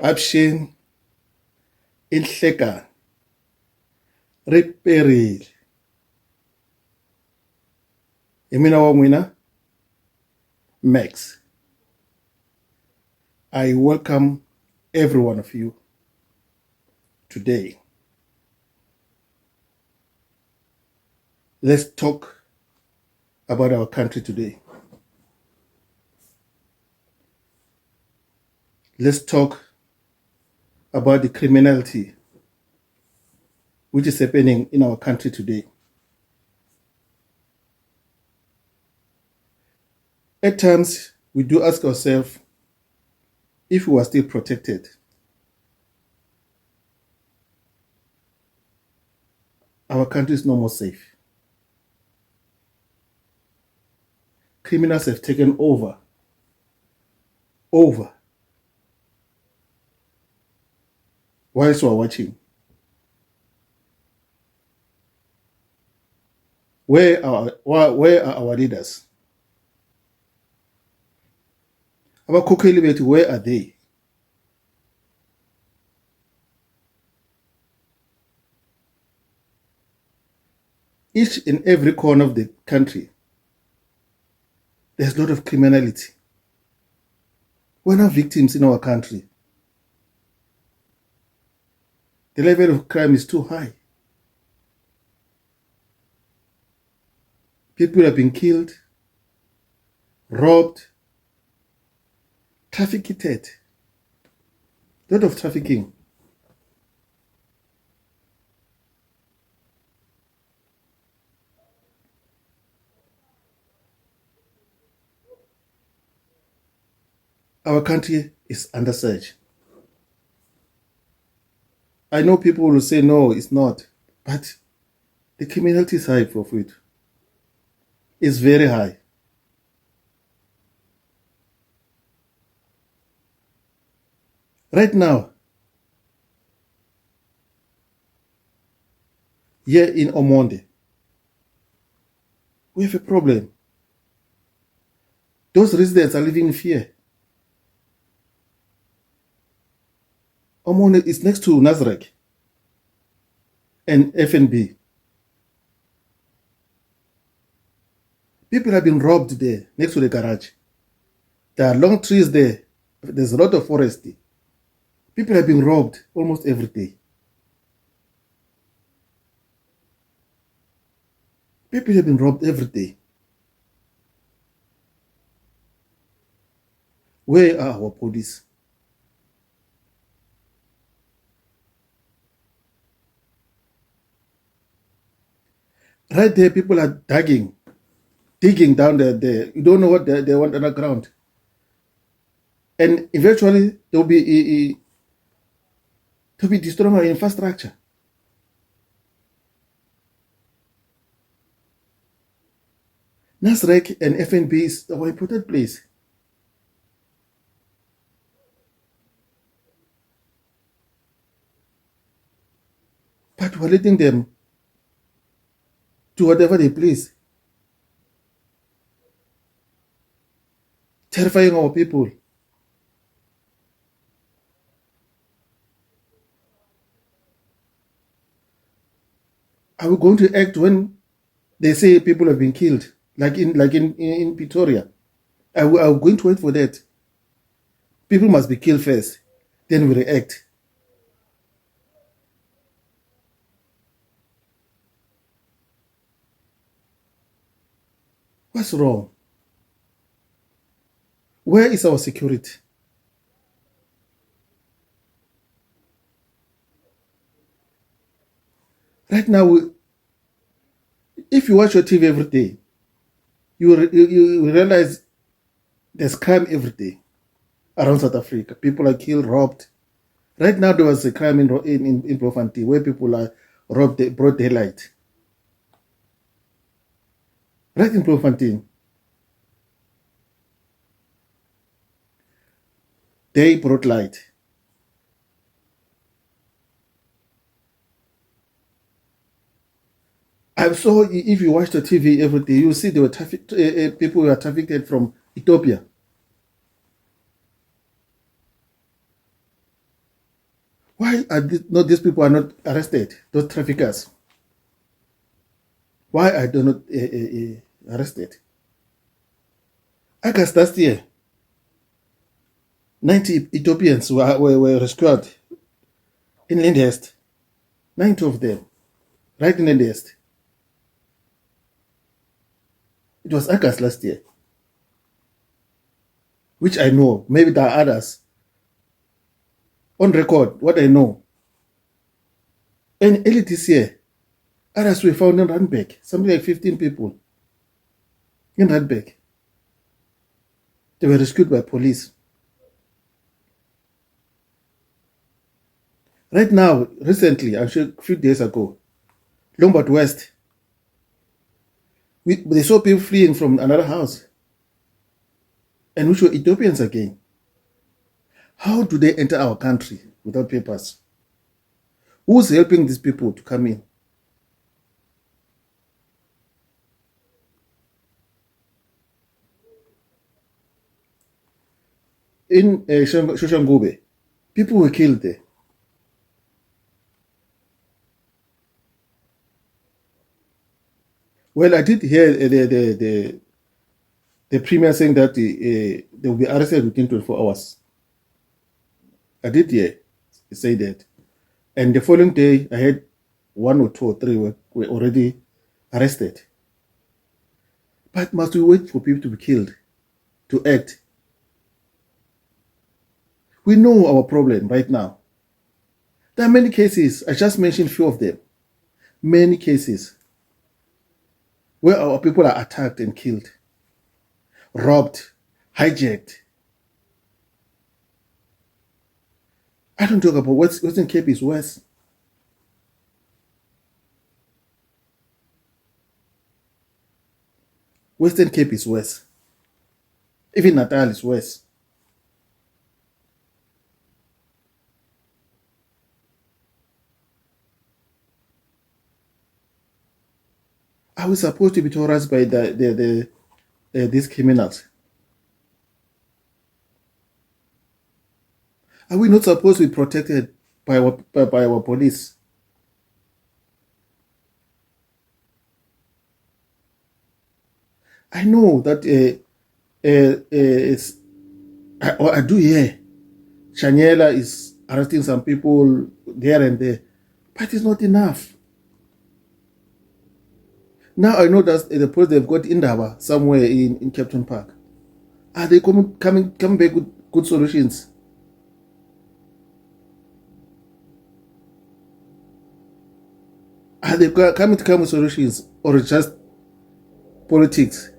corruption, inhlekana, riperile. Imina wa n'wina, Max. I welcome every one of you today. Let's talk about our country today. Let's talk about the criminality which is happening in our country today. At times, we do ask ourselves if we are still protected. Our country is no more safe. Criminals have taken over. Whilst we are watching. Where are our leaders? Abakhokheli bethu, where are they? Each and every corner of the country, there's a lot of criminality. We're not victims in our country. The level of crime is too high. People have been killed, robbed, trafficked. A lot of trafficking. Our country is under siege. I know people will say, no, it's not. But the criminality is high for it. It's very high. Right now, here in Omonde, we have a problem. Those residents are living in fear. Omonde is next to Nazareth and FNB. People have been robbed there, next to the garage. There are long trees there. There's a lot of forest. People have been robbed almost every day. People have been robbed every day. Where are our police? Right there, people are digging down there. You don't know what they want underground. And eventually, they'll be destroying our infrastructure. Nasrec and FNB is our important place. But we're letting them do whatever they please. Terrifying our people. Are we going to act when they say people have been killed, like in Pretoria? Are we going to wait for that? People must be killed first, then we react. What's wrong? Where is our security? Right now, if you watch your TV every day, you realize there's crime every day around South Africa. People are killed, robbed. Right now, there was a crime in Bloemfontein where people are robbed broad daylight. Right in Bloemfontein. Day brought light. I'm so if you watch the TV every day, you see there were people who are trafficked from Ethiopia. Why are these people are not arrested? Those traffickers. Why are they not arrested? August last year, 90 Ethiopians were rescued in Lyndhurst. 90 of them, right in Lyndhurst. It was August last year, which I know. Maybe there are others. On record, what I know. And early this year, others were found in Randburg, something like 15 people in Randburg. They were rescued by police. Right now, recently, I'm sure a few days ago, Lombard West, they saw people fleeing from another house, and which were Ethiopians again. How do they enter our country without papers? Who's helping these people to come in? In Shoshangube, people were killed there. Well, I did hear the premier saying that they will be arrested within 24 hours. I did hear he say that. And the following day, I had 1 or 2 or 3 were already arrested. But must we wait for people to be killed to act? We know our problem right now. There are many cases. I just mentioned a few of them. Many cases where our people are attacked and killed, robbed, hijacked. I don't talk about Western Cape is worse. Western Cape is worse. Even Natal is worse. Are we supposed to be terrorized by these criminals? Are we not supposed to be protected by our police? I know that I do hear Shanyela is arresting some people there and there, but it's not enough. Now I know that the police they've got Indaba somewhere in Captain Park. Are they coming back with good solutions? Are they coming to come with solutions, or just politics?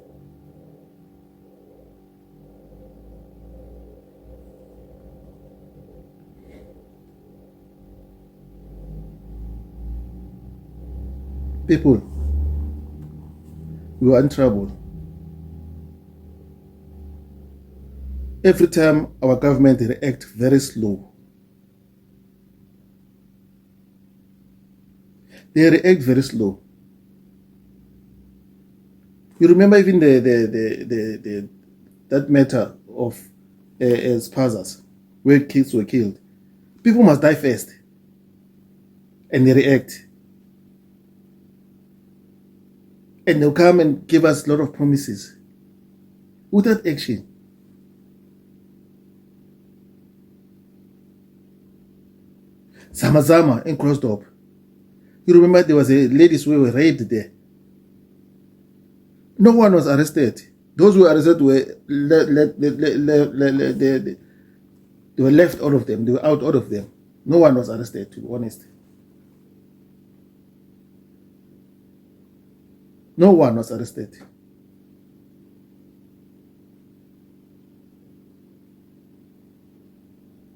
People, we are in trouble. Every time our government react very slow. They react very slow. You remember even that matter of Spazas, where kids were killed. People must die first, and they react. And they'll come and give us a lot of promises without action. Zamazama in Crossdorp. You remember there was a ladies who were raped there. No one was arrested. Those who were arrested were they were left, all of them. They were out, all of them. No one was arrested, to be honest. No one was arrested.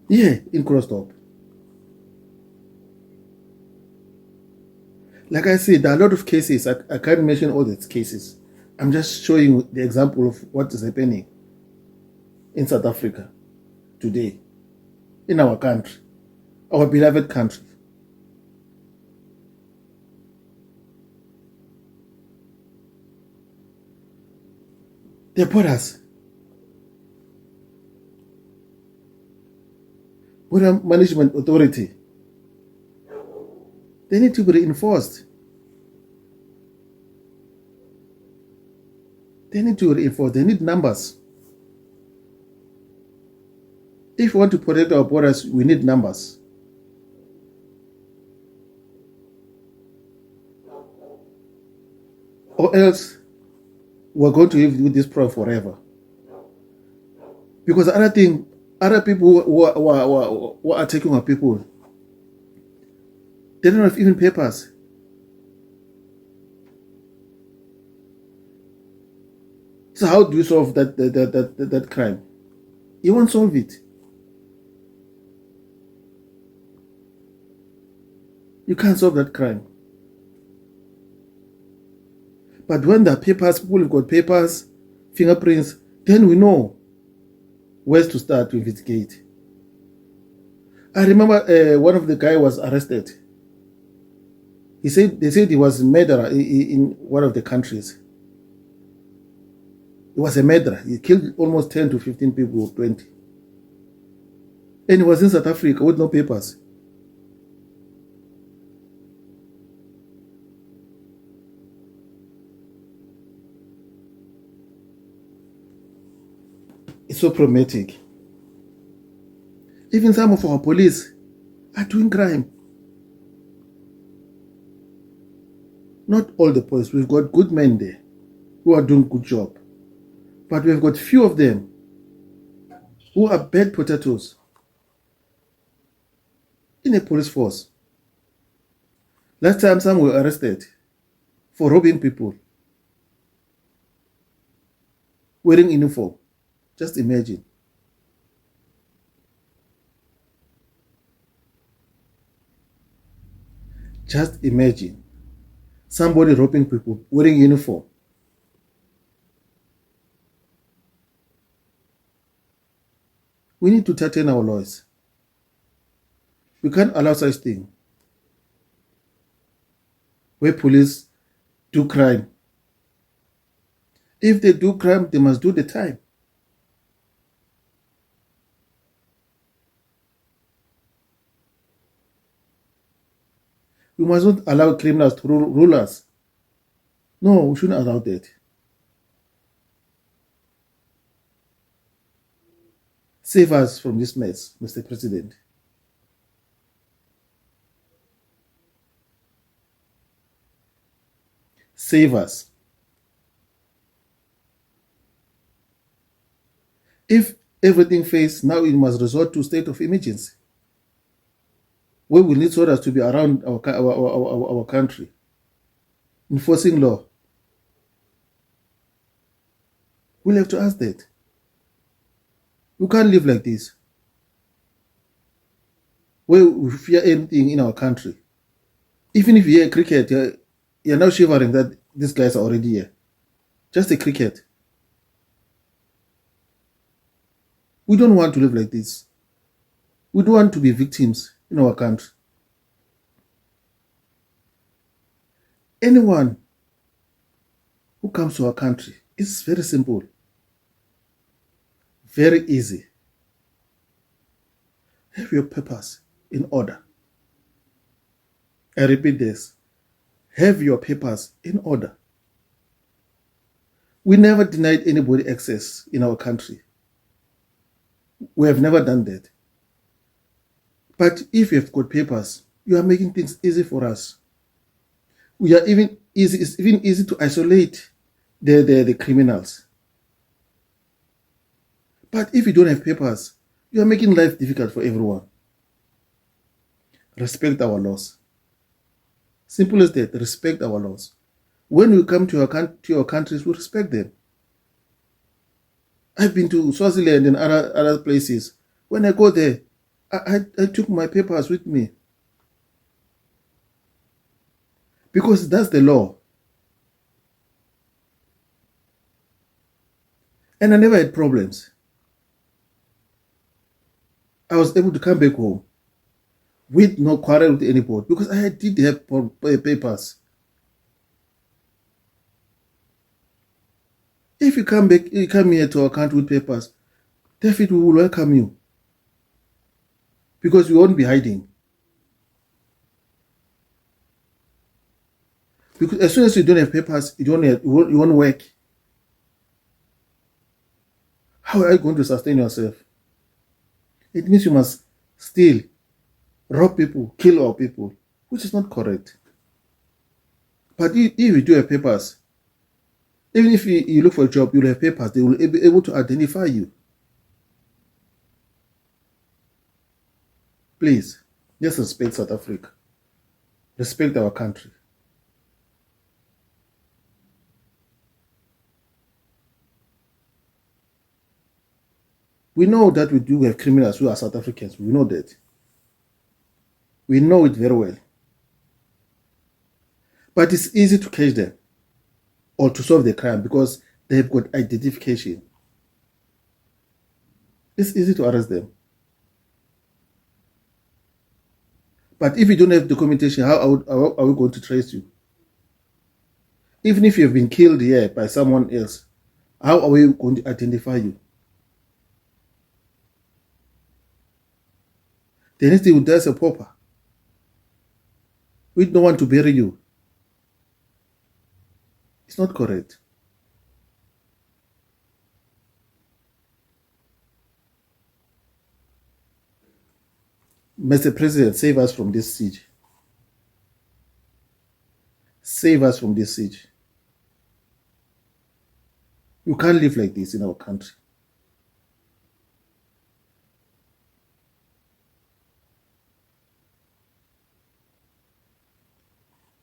Yeah, in Crossdorp. Like I said, there are a lot of cases. I can't mention all these cases. I'm just showing you the example of what is happening in South Africa today, in our country, our beloved country. The borders. Border Management Authority They need to be reinforced. They need to reinforce. They need numbers. If we want to protect our borders, we need numbers. Or else we're going to live with this problem forever. Because other people who are taking our people, they don't have even papers. So how do you solve that crime? You won't solve it. You can't solve that crime. But when there are papers, people have got papers, fingerprints, then we know where to start to investigate. I remember one of the guys was arrested. They said he was a murderer in one of the countries. He was a murderer. He killed almost 10 to 15 people, 20. And he was in South Africa with no papers. It's so problematic. Even some of our police are doing crime. Not all the police. We've got good men there who are doing good job. But we've got few of them who are bad potatoes in a police force. Last time some were arrested for robbing people, wearing uniform. Just imagine. Just imagine somebody robbing people wearing uniform. We need to tighten our laws. We can't allow such thing where police do crime. If they do crime, they must do the time. We must not allow criminals to rule us. No, we shouldn't allow that. Save us from this mess, Mr. President. Save us. If everything fails, now we must resort to state of emergency, where we need soldiers to be around our country, enforcing law. We'll have to ask that. We can't live like this, where we fear anything in our country. Even if you hear cricket, you're now shivering that these guys are already here. Just a cricket. We don't want to live like this. We don't want to be victims in our country. Anyone who comes to our country, it's very simple. Very easy. Have your papers in order. I repeat this. Have your papers in order. We never denied anybody access in our country. We have never done that. But if you've got papers, you are making things easy for us. It's even easy to isolate the criminals. But if you don't have papers, you are making life difficult for everyone. Respect our laws. Simple as that. Respect our laws. When we come to your countries, we respect them. I've been to Swaziland and other places. When I go there, I took my papers with me. Because that's the law. And I never had problems. I was able to come back home with no quarrel with anybody because I did have papers. If you come here to our country with papers, definitely we will welcome you because we won't be hiding. Because as soon as you don't have papers, you won't work. How are you going to sustain yourself? It means you must steal, rob people, kill our people, which is not correct. But if you do have papers, even if you look for a job, you'll have papers. They will be able to identify you. Please, just respect South Africa. Respect our country. We know that we do have criminals who are South Africans. We know that. We know it very well. But it's easy to catch them or to solve the crime because they've got identification. It's easy to arrest them. But if you don't have documentation, how are we going to trace you? Even if you've been killed here by someone else, how are we going to identify you? The next thing, there's a pauper. We don't want to bury you. It's not correct. Mr. President, save us from this siege. Save us from this siege. You can't live like this in our country.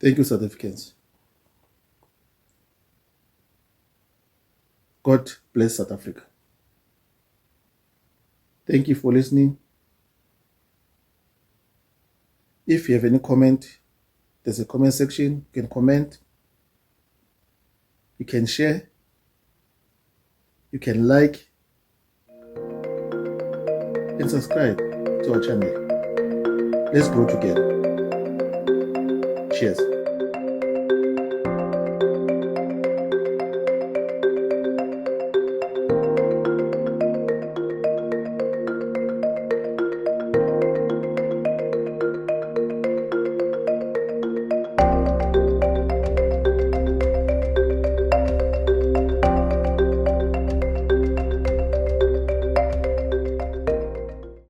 Thank you, South Africans. God bless South Africa. Thank you for listening. If you have any comment, there's a comment section. You can comment. You can share. You can like and subscribe to our channel. Let's grow together. Cheers.